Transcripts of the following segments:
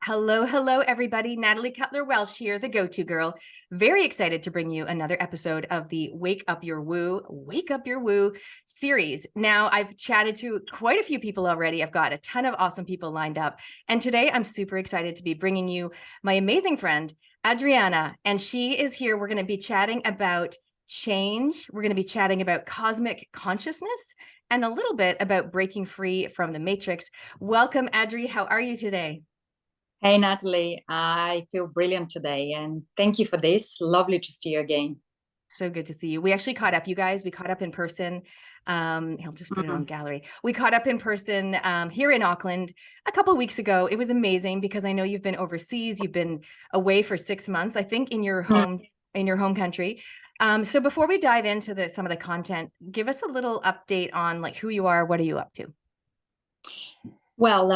Hello, hello, everybody. Natalie Cutler-Welsh here, the go-to girl. Very excited to bring you another episode of the Wake Up Your Woo series. Now, I've chatted to quite a few people already. I've got a ton of awesome people lined up. And today I'm super excited to be bringing you my amazing friend, Adriana. And she is here. We're going to be chatting about change. We're going to be chatting about cosmic consciousness and a little bit about breaking free from the matrix. Welcome, Adri. How are you today? Hey, Natalie, I feel brilliant today, and thank you for this. Lovely to see you again. So good to see you. We actually caught up, you guys. We caught up in person. He'll just put it on gallery. We caught up in person here in Auckland a couple of weeks ago. It was amazing because I know you've been overseas. You've been away for 6 months, I think, in your home country. So before we dive into some of the content, give us a little update on like who you are. What are you up to? Well,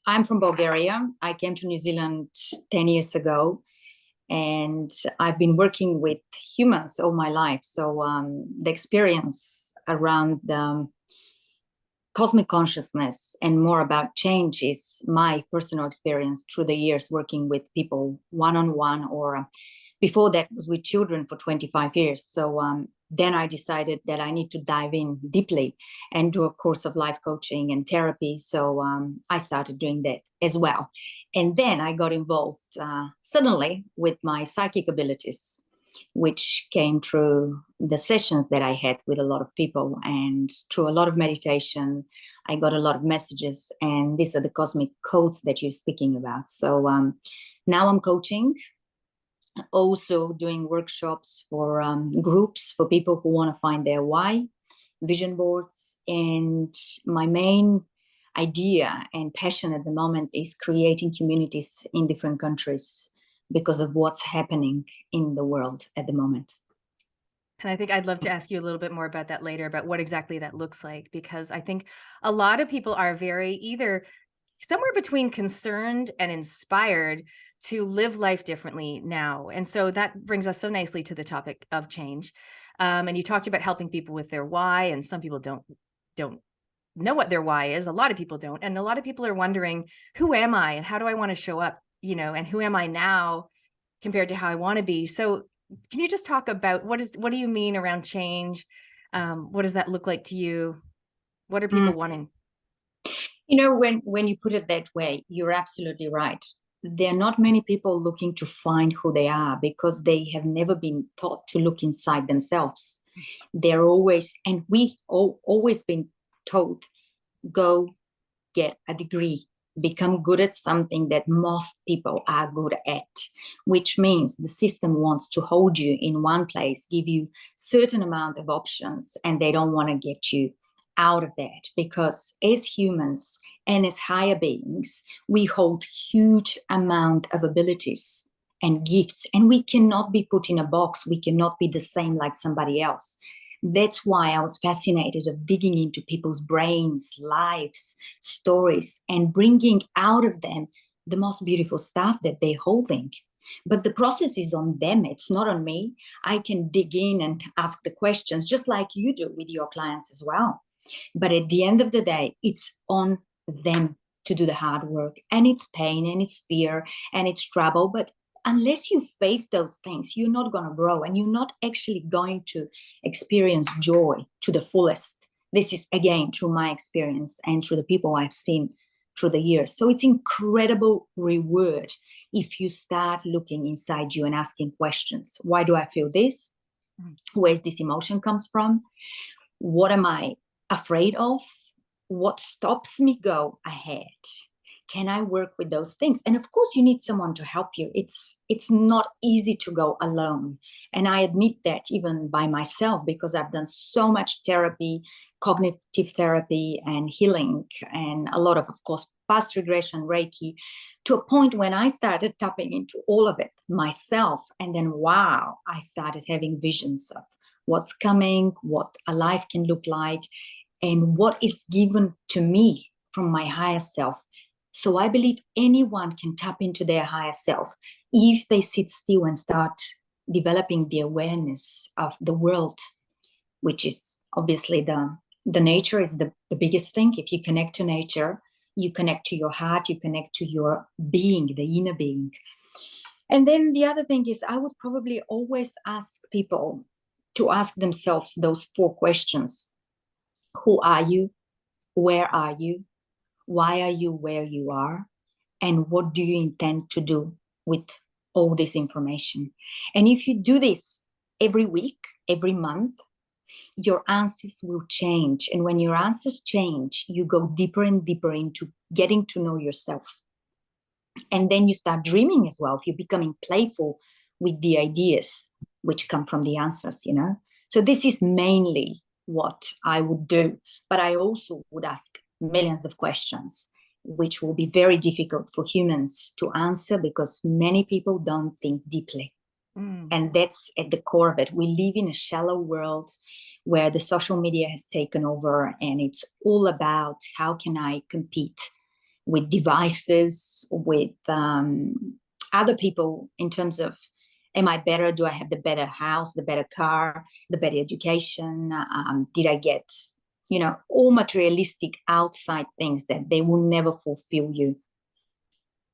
I'm from Bulgaria. I came to New Zealand 10 years ago, and I've been working with humans all my life. So the experience around cosmic consciousness and more about change is my personal experience through the years working with people one-on-one, or before that was with children for 25 years. So then I decided that I need to dive in deeply and do a course of life coaching and therapy. So I started doing that as well. And then I got involved suddenly with my psychic abilities, which came through the sessions that I had with a lot of people, and through a lot of meditation. I got a lot of messages, and these are the cosmic codes that you're speaking about. So now I'm coaching, also doing workshops for groups for people who want to find their why, vision boards. And my main idea and passion at the moment is creating communities in different countries because of what's happening in the world at the moment. And I think I'd love to ask you a little bit more about that later, about what exactly that looks like, because I think a lot of people are very either somewhere between concerned and inspired to live life differently now. And so that brings us so nicely to the topic of change. And you talked about helping people with their why, and some people don't know what their why is. A lot of people don't. And a lot of people are wondering, who am I and how do I want to show up, and who am I now compared to how I want to be? So can you just talk about what do you mean around change? What does that look like to you? What are people wanting? When you put it that way, you're absolutely right. There are not many people looking to find who they are because they have never been taught to look inside themselves. They're always, and we always been told, go get a degree, become good at something that most people are good at, which means the system wants to hold you in one place, give you certain amount of options, and they don't want to get you out of that, because as humans and as higher beings, we hold huge amount of abilities and gifts, and we cannot be put in a box. We cannot be the same like somebody else. That's why I was fascinated of digging into people's brains, lives, stories, and bringing out of them the most beautiful stuff that they're holding. But the process is on them. It's not on me. I can dig in and ask the questions just like you do with your clients as well. But at the end of the day, it's on them to do the hard work, and it's pain and it's fear and it's trouble. But unless you face those things, you're not going to grow, and you're not actually going to experience joy to the fullest. This is, again, through my experience and through the people I've seen through the years. So it's incredible reward if you start looking inside you and asking questions. Why do I feel this? Where's this emotion comes from? What am I afraid of? What stops me go ahead? Can I work with those things? And of course, you need someone to help you. It's not easy to go alone. And I admit that even by myself, because I've done so much therapy, cognitive therapy and healing, and a lot of course, past regression, Reiki, to a point when I started tapping into all of it myself. And then, wow, I started having visions of what's coming, what a life can look like, and what is given to me from my higher self. So I believe anyone can tap into their higher self if they sit still and start developing the awareness of the world, which is obviously the nature is the biggest thing. If you connect to nature, You connect to your heart, you connect to your being, the inner being. And then the other thing is, I would probably always ask people to ask themselves those 4 questions. Who are you? Where are you? Why are you where you are? And what do you intend to do with all this information? And if you do this every week, every month, your answers will change. And when your answers change, you go deeper and deeper into getting to know yourself. And then you start dreaming as well. If you're becoming playful with the ideas which come from the answers, you know. So this is mainly what I would do. But I also would ask millions of questions, which will be very difficult for humans to answer because many people don't think deeply. And that's at the core of it. We live in a shallow world where the social media has taken over, and it's all about how can I compete with devices, with other people in terms of, am I better? Do I have the better house, the better car, the better education? Did I get, you know, all materialistic outside things that they will never fulfill you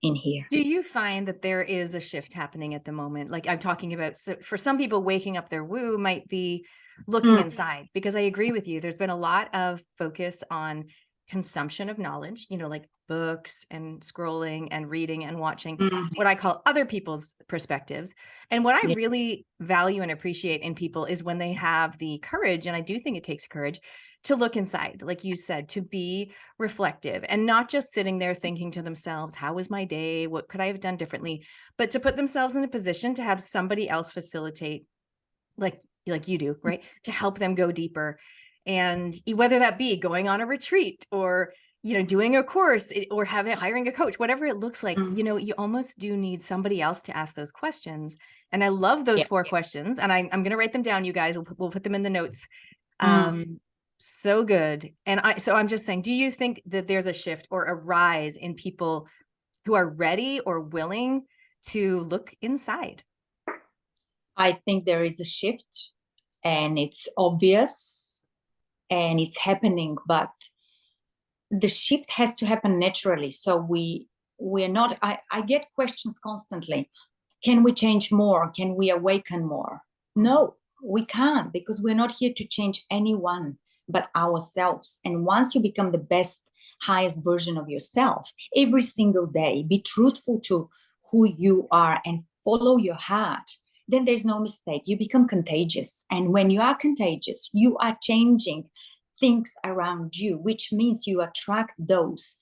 in here. Do you find that there is a shift happening at the moment? Like I'm talking about, so for some people, waking up their woo might be looking inside, because I agree with you. There's been a lot of focus on consumption of knowledge, you know, like books and scrolling and reading and watching what I call other people's perspectives. And what I Yeah. really value and appreciate in people is when they have the courage, and I do think it takes courage, to look inside, like you said, to be reflective and not just sitting there thinking to themselves, how was my day? What could I have done differently? But to put themselves in a position to have somebody else facilitate, like you do, right? To help them go deeper. And whether that be going on a retreat or, you know, doing a course or hiring a coach, whatever it looks like, you know, you almost do need somebody else to ask those questions. And I love those 4 questions. And I'm going to write them down, you guys. We'll put them in the notes. So good. And so I'm just saying, do you think that there's a shift or a rise in people who are ready or willing to look inside? I think there is a shift, and it's obvious and it's happening, but the shift has to happen naturally. So we're not, I get questions constantly. Can we change more? Can we awaken more? No, we can't, because we're not here to change anyone but ourselves. And once you become the best, highest version of yourself every single day, be truthful to who you are and follow your heart, then there's no mistake. You become contagious. And when you are contagious, you are changing things around you, which means you attract those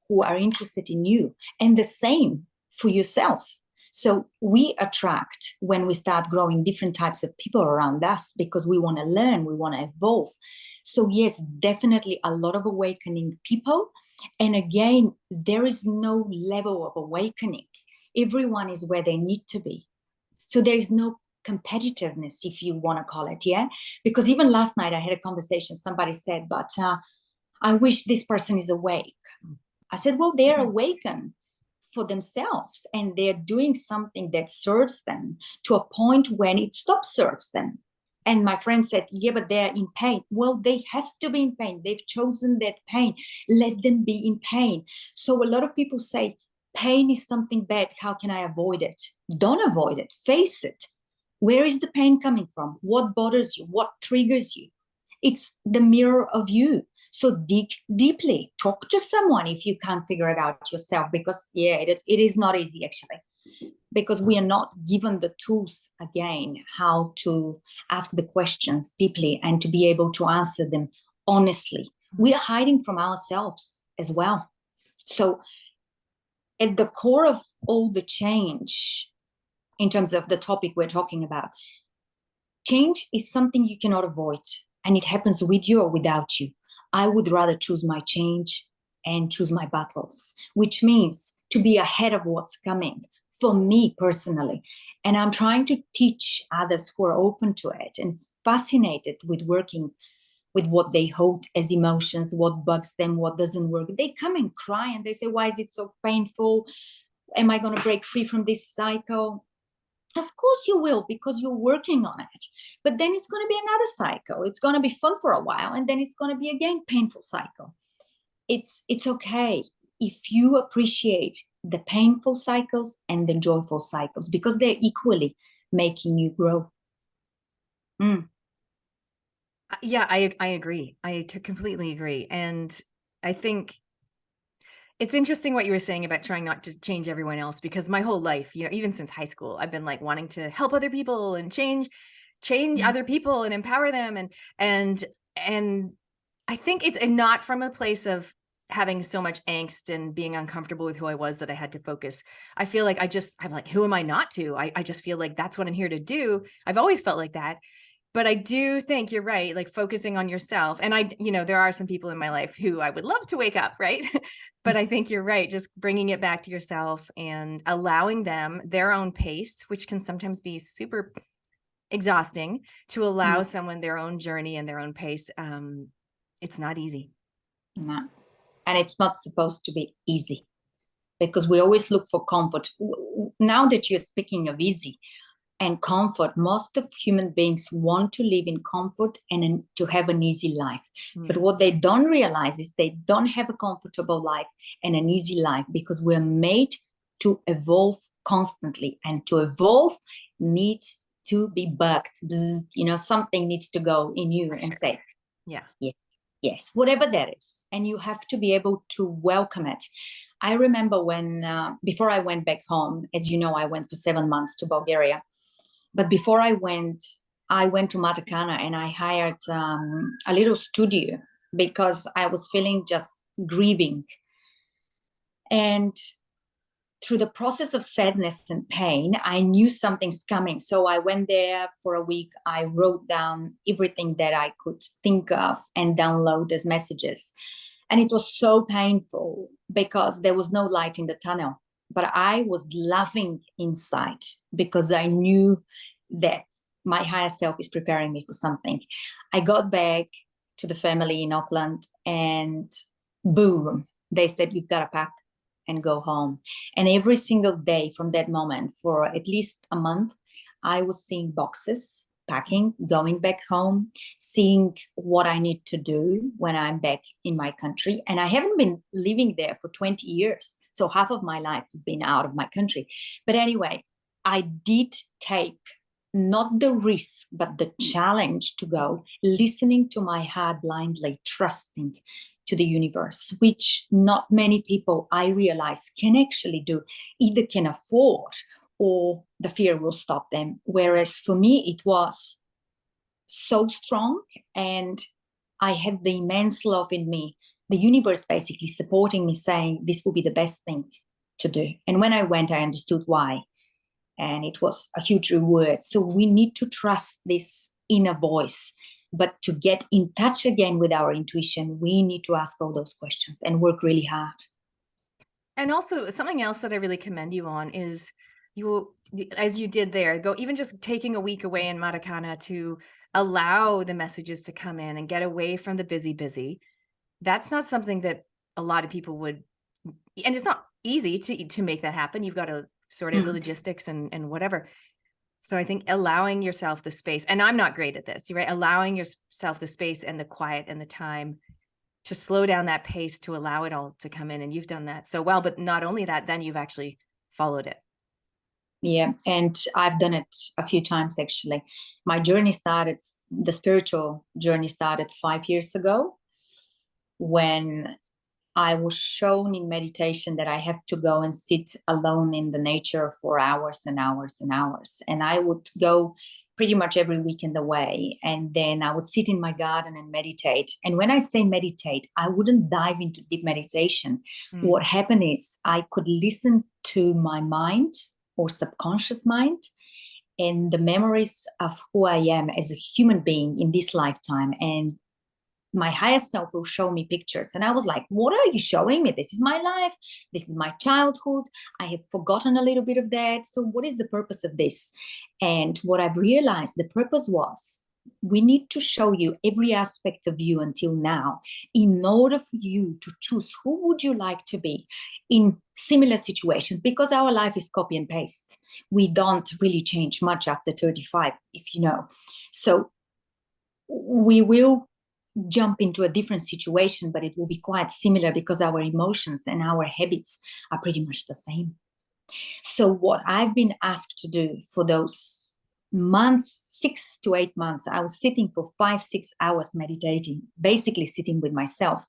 who are interested in you, and the same for yourself. So we attract, when we start growing, different types of people around us, because we want to learn, we want to evolve. So yes, definitely a lot of awakening people. And again, there is no level of awakening. Everyone is where they need to be. So there is no competitiveness, if you want to call it, yeah? Because even last night I had a conversation, somebody said, but I wish this person is awake. I said, well, they're awakened for themselves, and they're doing something that serves them to a point when it stops serves them. And my friend said, yeah, but they're in pain. Well, they have to be in pain. They've chosen that pain. Let them be in pain. So a lot of people say, pain is something bad. How can I avoid it? Don't avoid it. Face it. Where is the pain coming from? What bothers you? What triggers you? It's the mirror of you. So dig deeply. Talk to someone if you can't figure it out yourself, because yeah, it is not easy actually, because we are not given the tools again how to ask the questions deeply and to be able to answer them honestly. We are hiding from ourselves as well. So at the core of all the change, in terms of the topic we're talking about, change is something you cannot avoid, and it happens with you or without you. I would rather choose my change and choose my battles, which means to be ahead of what's coming for me personally. And I'm trying to teach others who are open to it and fascinated with working with what they hold as emotions, what bugs them, what doesn't work. They come and cry and they say, why is it so painful? Am I going to break free from this cycle? Of course you will, because you're working on it. But then it's going to be another cycle. It's going to be fun for a while, and then it's going to be again painful cycle. It's okay. if you appreciate the painful cycles and the joyful cycles, because they're equally making you grow. Yeah, I agree. Completely agree. And I think it's interesting what you were saying about trying not to change everyone else, because my whole life, even since high school, I've been like wanting to help other people and change other people and empower them. And I think it's not from a place of having so much angst and being uncomfortable with who I was that I had to focus. I feel like I'm like, who am I not to? I just feel like that's what I'm here to do. I've always felt like that. But I do think you're right, like focusing on yourself. And there are some people in my life who I would love to wake up, right? But I think you're right, just bringing it back to yourself and allowing them their own pace, which can sometimes be super exhausting, to allow someone their own journey and their own pace. It's not easy. No. And it's not supposed to be easy, because we always look for comfort. Now that you're speaking of easy and comfort, most of human beings want to live in comfort and to have an easy life. But what they don't realize is they don't have a comfortable life and an easy life, because we're made to evolve constantly, and to evolve needs to be bugged. Something needs to go in you and say, yeah, yes, whatever that is. And you have to be able to welcome it. I remember when, before I went back home, as you know, I went for 7 months to Bulgaria. But before I went to Matacana, and I hired a little studio, because I was feeling just grieving. And through the process of sadness and pain, I knew something's coming. So I went there for a week. I wrote down everything that I could think of and download as messages. And it was so painful, because there was no light in the tunnel. But I was laughing inside, because I knew that my higher self is preparing me for something. I got back to the family in Auckland, and boom, they said, you've got to pack and go home. And every single day from that moment, for at least a month, I was seeing boxes, packing, going back home, seeing what I need to do when I'm back in my country. And I haven't been living there for 20 years. So half of my life has been out of my country. But anyway, I did take not the risk, but the challenge to go, listening to my heart blindly, trusting to the universe, which not many people, I realize, can actually do, either can afford, or the fear will stop them. Whereas for me, it was so strong, and I had the immense love in me, the universe basically supporting me, saying this will be the best thing to do. And when I went, I understood why. And it was a huge reward. So we need to trust this inner voice. But to get in touch again with our intuition, we need to ask all those questions and work really hard. And also, something else that I really commend you on is as you did there, go even just taking a week away in Maracana to allow the messages to come in and get away from the busy. That's not something that a lot of people would, and it's not easy to make that happen. You've got to sort of the logistics and whatever. So I think allowing yourself the space, and I'm not great at this, right? Allowing yourself the space and the quiet and the time to slow down that pace, to allow it all to come in. And you've done that so well, but not only that, then you've actually followed it. Yeah, and I've done it a few times, actually. The spiritual journey started 5 years ago, when I was shown in meditation that I have to go and sit alone in the nature for hours and hours and hours. And I would go pretty much every weekend away. And then I would sit in my garden and meditate. And when I say meditate, I wouldn't dive into deep meditation. What happened is I could listen to my mind, or subconscious mind, and the memories of who I am as a human being in this lifetime. And my higher self will show me pictures. And I was like, what are you showing me? This is my life. This is my childhood. I have forgotten a little bit of that. So what is the purpose of this? And what I've realized, the purpose was, we need to show you every aspect of you until now, in order for you to choose who would you like to be in similar situations, because our life is copy and paste. We don't really change much after 35, if you know. So we will jump into a different situation, but it will be quite similar because our emotions and our habits are pretty much the same. So what I've been asked to do for those months, 6 to 8 months, I was sitting for 5-6 hours meditating, basically sitting with myself,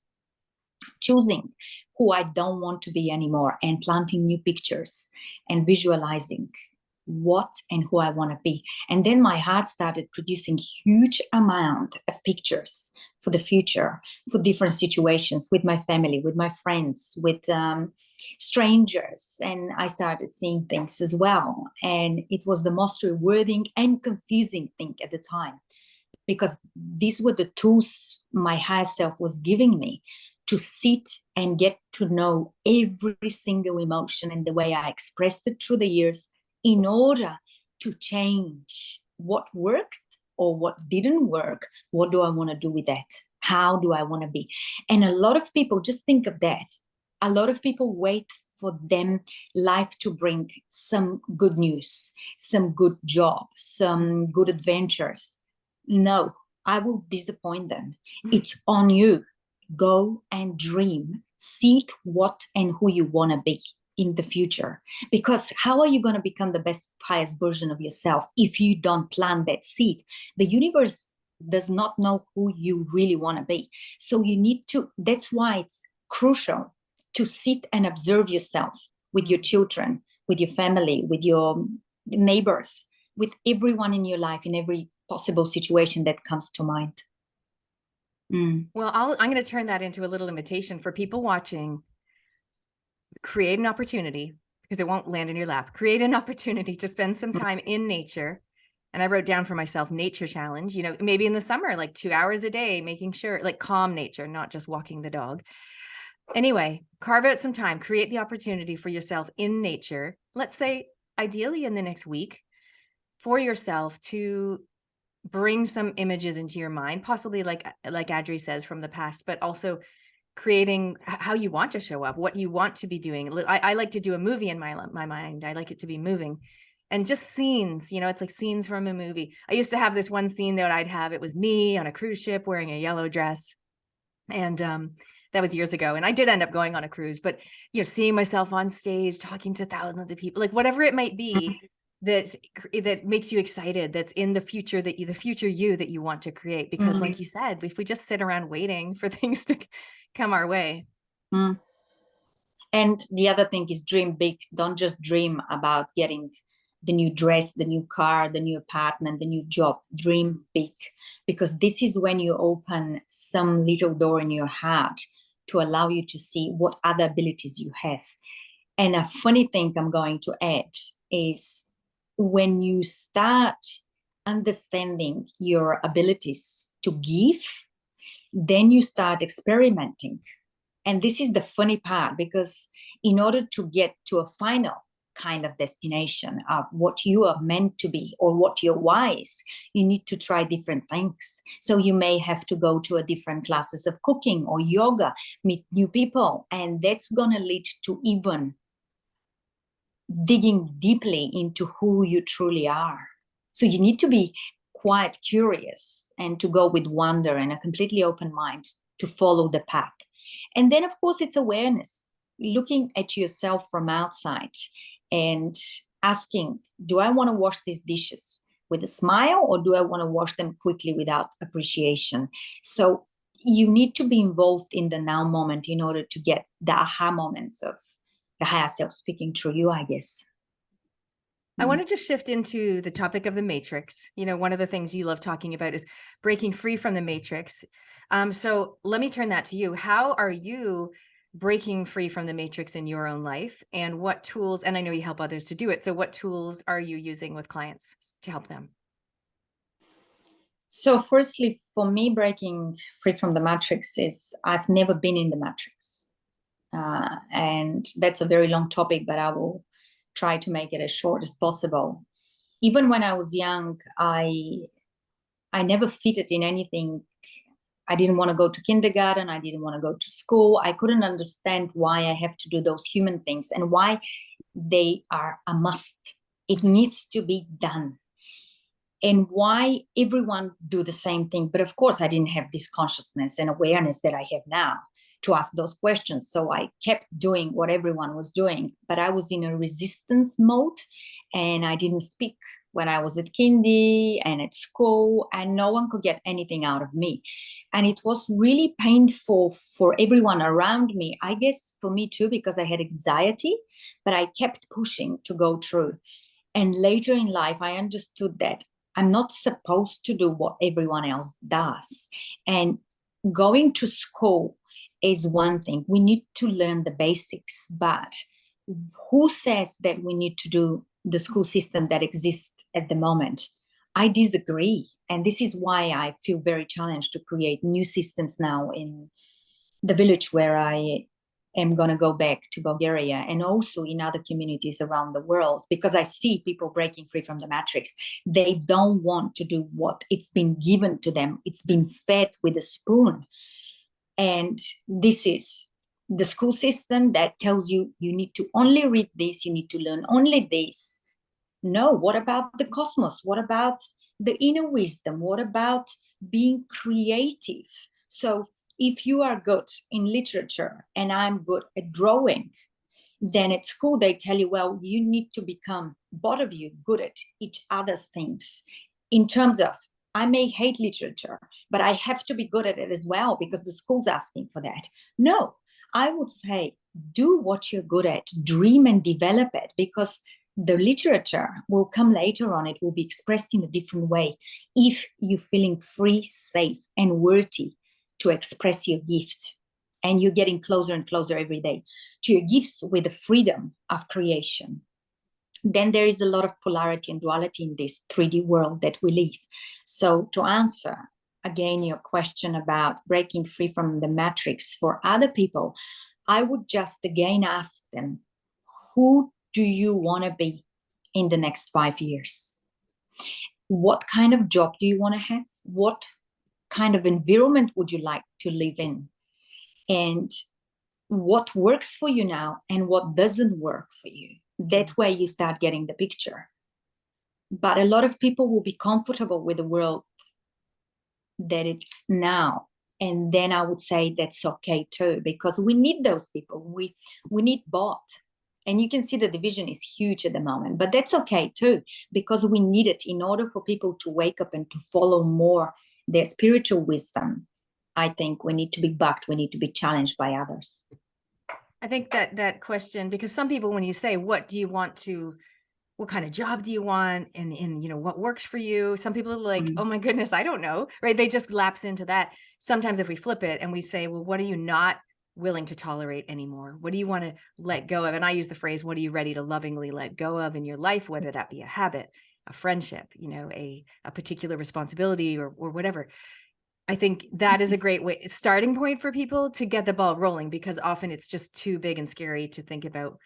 choosing who I don't want to be anymore, and planting new pictures and visualizing what and who I want to be. And then my heart started producing huge amount of pictures for the future, for different situations, with my family, with my friends, with strangers. And I started seeing things as well. And it was the most rewarding and confusing thing at the time, because these were the tools my higher self was giving me to sit and get to know every single emotion and the way I expressed it through the years, in order to change what worked or what didn't work. What do I want to do with that? How do I want to be? And a lot of people, just think of that. A lot of people wait for them life to bring some good news, some good job, some good adventures. No, I will disappoint them. It's on you. Go and dream. Seek what and who you want to be in the future. Because how are you going to become the best, highest version of yourself if you don't plant that seed? The universe does not know who you really want to be. So you need to, that's why it's crucial to sit and observe yourself with your children, with your family, with your neighbors, with everyone in your life, in every possible situation that comes to mind. Well, I'm going to turn that into a little invitation for people watching. Create an opportunity, because it won't land in your lap. Create an opportunity to spend some time in nature. And I wrote down for myself, nature challenge, maybe in the summer, like 2 hours a day, making sure, like, calm nature, not just walking the dog. Anyway, carve out some time, create the opportunity for yourself in nature. Let's say ideally in the next week, for yourself to bring some images into your mind, possibly like Adri says, from the past, but also creating how you want to show up, what you want to be doing. I like to do a movie in my mind. I like it to be moving, and just scenes, it's like scenes from a movie. I used to have this one scene that I'd have, it was me on a cruise ship wearing a yellow dress. And that was years ago. And I did end up going on a cruise, but seeing myself on stage, talking to thousands of people, like whatever it might be, that makes you excited, that's in the future, the future you that you want to create. Because like you said, if we just sit around waiting for things to come our way. And the other thing is, dream big. Don't just dream about getting the new dress, the new car, the new apartment, the new job. Dream big, because this is when you open some little door in your heart to allow you to see what other abilities you have. And a funny thing I'm going to add is, when you start understanding your abilities to give, then you start experimenting. And this is the funny part, because in order to get to a final kind of destination of what you are meant to be or what your why is, you need to try different things. So you may have to go to a different classes of cooking or yoga, meet new people, and that's going to lead to even digging deeply into who you truly are. So you need to be quite curious and to go with wonder and a completely open mind to follow the path. And then, of course, it's awareness, looking at yourself from outside and asking, do I want to wash these dishes with a smile, or do I want to wash them quickly without appreciation? So you need to be involved in the now moment in order to get the aha moments of the higher self speaking through you, I guess. I wanted to shift into the topic of the matrix. One of the things you love talking about is breaking free from the matrix. So let me turn that to you. How are you breaking free from the matrix in your own life, and what tools, and I know you help others to do it, so what tools are you using with clients to help them? So firstly, for me, breaking free from the matrix is, I've never been in the matrix. And that's a very long topic, but I will try to make it as short as possible. Even when I was young, I never fitted in anything. I didn't want to go to kindergarten. I didn't want to go to school. I couldn't understand why I have to do those human things and why they are a must. It needs to be done. and why everyone do the same thing. But of course, I didn't have this consciousness and awareness that I have now to ask those questions. So I kept doing what everyone was doing, but I was in a resistance mode, and I didn't speak when I was at kindy and at school, and no one could get anything out of me. And it was really painful for everyone around me. I guess for me too, because I had anxiety, but I kept pushing to go through. And later in life, I understood that I'm not supposed to do what everyone else does. And going to school is one thing. We need to learn the basics, but who says that we need to do the school system that exists at the moment? I disagree. And this is why I feel very challenged to create new systems now in the village where I am going to go back to Bulgaria, and also in other communities around the world, because I see people breaking free from the matrix. They don't want to do what it's been given to them. It's been fed with a spoon. And this is the school system that tells you you need to only read this, you need to learn only this. No, what about the cosmos? What about the inner wisdom? What about being creative? So if you are good in literature and I'm good at drawing, then at school they tell you, well, you need to become, both of you, good at each other's things. In terms of, I may hate literature, but I have to be good at it as well because the school's asking for that. No, I would say do what you're good at, dream and develop it, because the literature will come later on. It will be expressed in a different way if you're feeling free, safe, and worthy to express your gift. And you're getting closer and closer every day to your gifts with the freedom of creation. Then there is a lot of polarity and duality in this 3D world that we live. So to answer again your question about breaking free from the matrix for other people, I would just again ask them, who do you want to be in the next 5 years? What kind of job do you want to have? What kind of environment would you like to live in? And what works for you now and what doesn't work for you? That's where you start getting the picture. But a lot of people will be comfortable with the world that it's now. And then I would say that's okay too, because we need those people. We need both. And you can see the division is huge at the moment, but that's okay too, because we need it in order for people to wake up and to follow more their spiritual wisdom. I think we need to be backed. We need to be challenged by others. I think that question, because some people, when you say, what do you want to, what kind of job do you want? And what works for you? Some people are like, oh my goodness, I don't know, right? They just lapse into that. Sometimes if we flip it and we say, well, what are you not willing to tolerate anymore? What do you want to let go of? And I use the phrase, what are you ready to lovingly let go of in your life? Whether that be a habit, a friendship, a particular responsibility or whatever. I think that is a great starting point for people to get the ball rolling, because often it's just too big and scary to think about.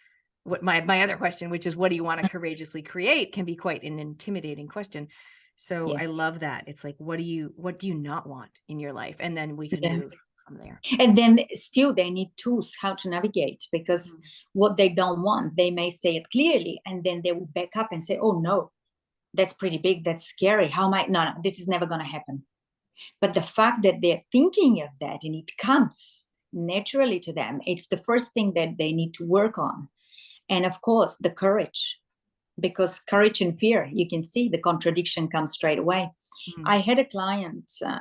What my other question, which is what do you want to courageously create, can be quite an intimidating question. So yeah. I love that. It's like, what do you not want in your life? And then we can move from there. And then still they need tools how to navigate, because what they don't want, they may say it clearly, and then they will back up and say, oh no, that's pretty big, that's scary. How am I? No, this is never going to happen. But the fact that they're thinking of that and it comes naturally to them, it's the first thing that they need to work on. And of course, the courage, because courage and fear, you can see the contradiction comes straight away. I had a client a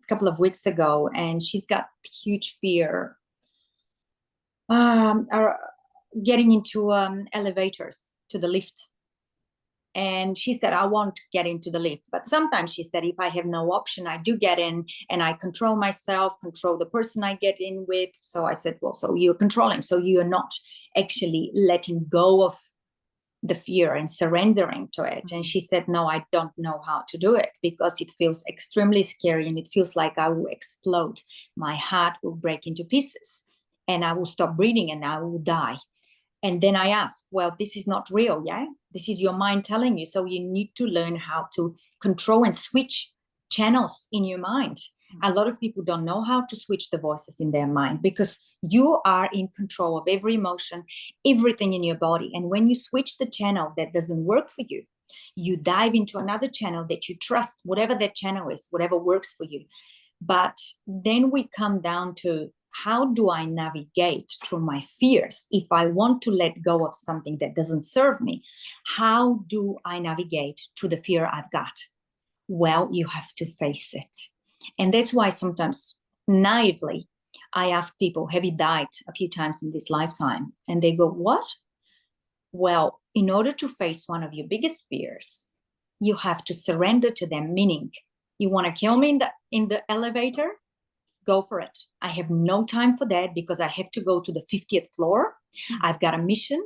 couple of weeks ago, and she's got huge fear getting into elevators, to the lift. And she said, I won't get into the lift. But sometimes she said, if I have no option, I do get in, and I control myself, control the person I get in with. So I said, well, so you're controlling. So you're not actually letting go of the fear and surrendering to it. And she said, no, I don't know how to do it, because it feels extremely scary, and it feels like I will explode. My heart will break into pieces, and I will stop breathing, and I will die. And then I asked, well, this is not real, yeah? This is your mind telling you. So you need to learn how to control and switch channels in your mind. A lot of people don't know how to switch the voices in their mind, because you are in control of every emotion, everything in your body. And when you switch the channel that doesn't work for you, You dive into another channel that you trust, whatever that channel is, whatever works for you. But then we come down to, how do I navigate through my fears? If I want to let go of something that doesn't serve me, how do I navigate through the fear I've got? Well, you have to face it. And that's why sometimes naively, I ask people, have you died a few times in this lifetime? And they go, what? Well, in order to face one of your biggest fears, you have to surrender to them, meaning, you want to kill me in the elevator? Go for it. I have no time for that because I have to go to the 50th floor. I've got a mission.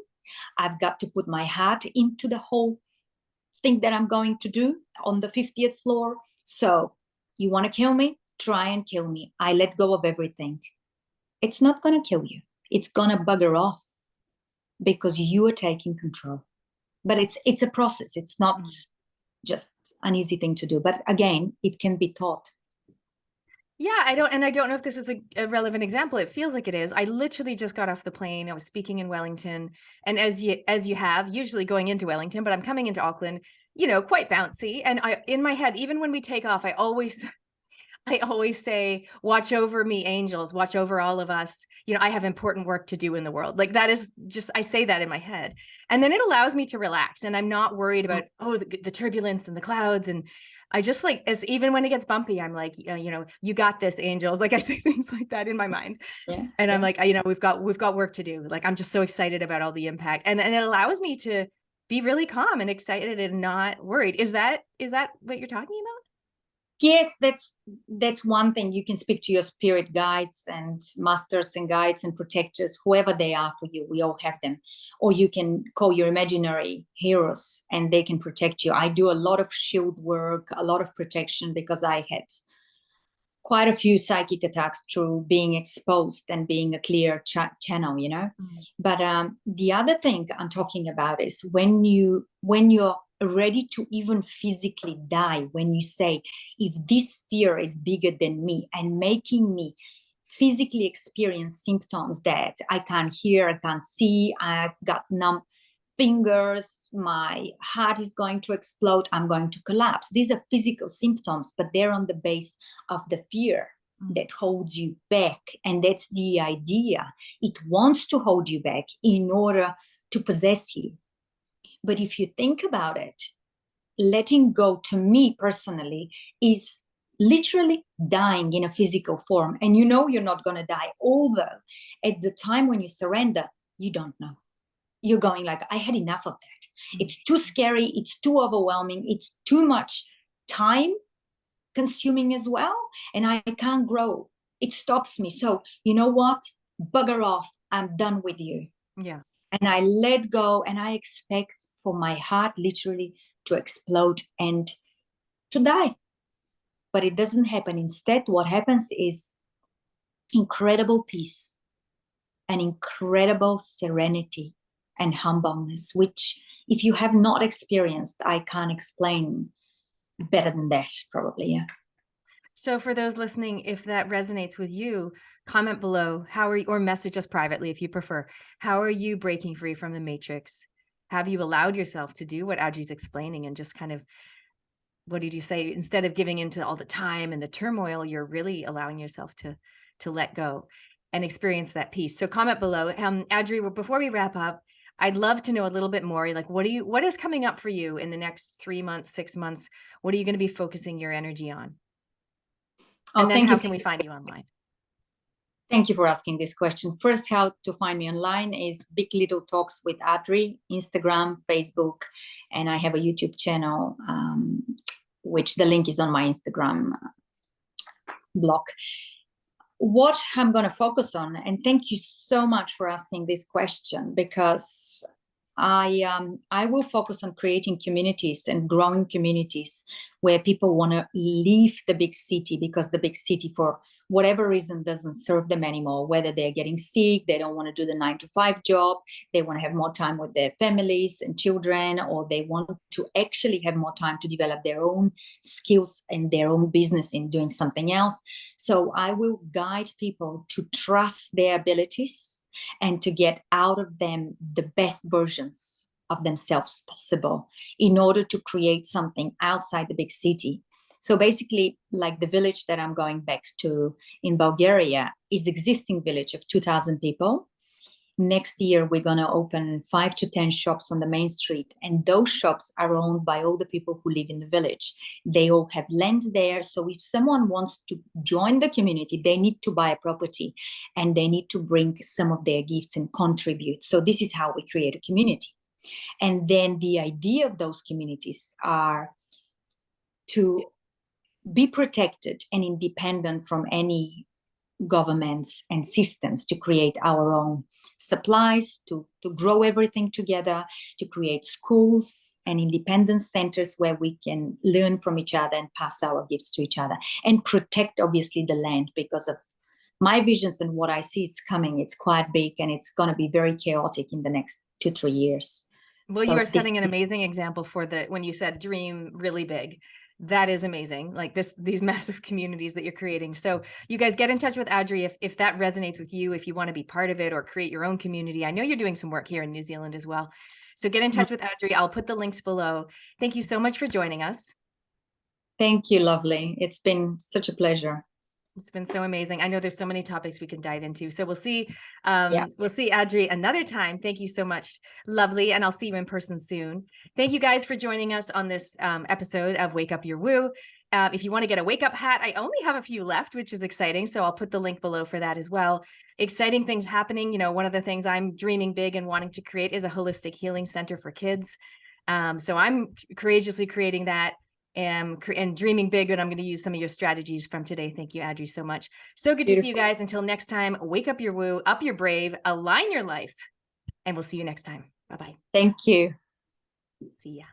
I've got to put my heart into the whole thing that I'm going to do on the 50th floor. So you want to kill me? Try and kill me. I let go of everything. It's not going to kill you. It's going to bugger off because you are taking control. But it's a process. It's not just an easy thing to do. But again, it can be taught. Yeah, I don't know if this is a relevant example. It feels like it is. I literally just got off the plane. I was speaking in Wellington, and as you have, usually going into Wellington, but I'm coming into Auckland, quite bouncy. And in my head, even when we take off, I always say, watch over me, angels, watch over all of us. I have important work to do in the world. Like, that is just, I say that in my head. And then it allows me to relax, and I'm not worried about, the turbulence and the clouds. And I just even when it gets bumpy, I'm like, you got this, angels. Like, I say things like that in my mind. Yeah. And I'm like, we've got work to do. Like, I'm just so excited about all the impact. And it allows me to be really calm and excited and not worried. Is that what you're talking about? Yes, that's one thing. You can speak to your spirit guides and masters and guides and protectors, whoever they are for you. We all have them. Or you can call your imaginary heroes and they can protect you. I do a lot of shield work, a lot of protection, because I had quite a few psychic attacks through being exposed and being a clear channel, But the other thing I'm talking about is when you're ready to even physically die, when you say, if this fear is bigger than me and making me physically experience symptoms that I can't hear, I can't see, I've got numb fingers, my heart is going to explode, I'm going to collapse. These are physical symptoms, but they're on the base of the fear that holds you back. And that's the idea. It wants to hold you back in order to possess you. But if you think about it, letting go, to me personally, is literally dying in a physical form. And you're not going to die. Although at the time when you surrender, you don't know. You're going like, I had enough of that. It's too scary. It's too overwhelming. It's too much time consuming as well. And I can't grow. It stops me. So you know what? Bugger off. I'm done with you. Yeah. And I let go, and I expect for my heart literally to explode and to die. But it doesn't happen. Instead, what happens is incredible peace and incredible serenity and humbleness, which if you have not experienced, I can't explain better than that, probably. Yeah. So for those listening, if that resonates with you, comment below. Or message us privately if you prefer. How are you breaking free from the matrix? Have you allowed yourself to do what Adri's explaining and just kind of, what did you say? Instead of giving into all the time and the turmoil, you're really allowing yourself to let go and experience that peace. So comment below. Adri, before we wrap up, I'd love to know a little bit more. Like, what is coming up for you in the next 3 months, 6 months? What are you going to be focusing your energy on? And then how can we find you online? Thank you for asking this question. First, how to find me online is Big Little Talks with Adri, Instagram, Facebook, and I have a YouTube channel, which the link is on my Instagram blog. What I'm going to focus on, and thank you so much for asking this question, because I will focus on creating communities and growing communities where people want to leave the big city because the big city, for whatever reason, doesn't serve them anymore. Whether they're getting sick, they don't want to do the 9-to-5 job, they want to have more time with their families and children, or they want to actually have more time to develop their own skills and their own business in doing something else. So I will guide people to trust their abilities and to get out of them the best versions of themselves possible in order to create something outside the big city. So basically, like the village that I'm going back to in Bulgaria is existing village of 2,000 people. Next year, we're going to open 5 to 10 shops on the main street. And those shops are owned by all the people who live in the village. They all have land there. So if someone wants to join the community, they need to buy a property and they need to bring some of their gifts and contribute. So this is how we create a community. And then the idea of those communities are to be protected and independent from any governments and systems, to create our own supplies, to grow everything together, to create schools and independent centers where we can learn from each other and pass our gifts to each other, and protect obviously the land, because of my visions and what I see is coming. It's quite big and it's going to be very chaotic in the next 2-3 years. Well, So you are setting an amazing example for when you said dream really big. That is amazing. Like these massive communities that you're creating. So you guys get in touch with Adri if that resonates with you, if you want to be part of it or create your own community. I know you're doing some work here in New Zealand as well. So get in touch with Adri. I'll put the links below. Thank you so much for joining us. Thank you, lovely. It's been such a pleasure. It's been so amazing. I know there's so many topics we can dive into. So we'll see Adri another time. Thank you so much. Lovely. And I'll see you in person soon. Thank you guys for joining us on this episode of Wake Up Your Woo. If you want to get a wake up hat, I only have a few left, which is exciting. So I'll put the link below for that as well. Exciting things happening. You know, one of the things I'm dreaming big and wanting to create is a holistic healing center for kids. So I'm courageously creating that. And dreaming big, and I'm going to use some of your strategies from today. Thank you, Adri, so much. So good to see you guys. Until next time, wake up your woo, up your brave, align your life, and we'll see you next time. Bye-bye. Thank you. See ya.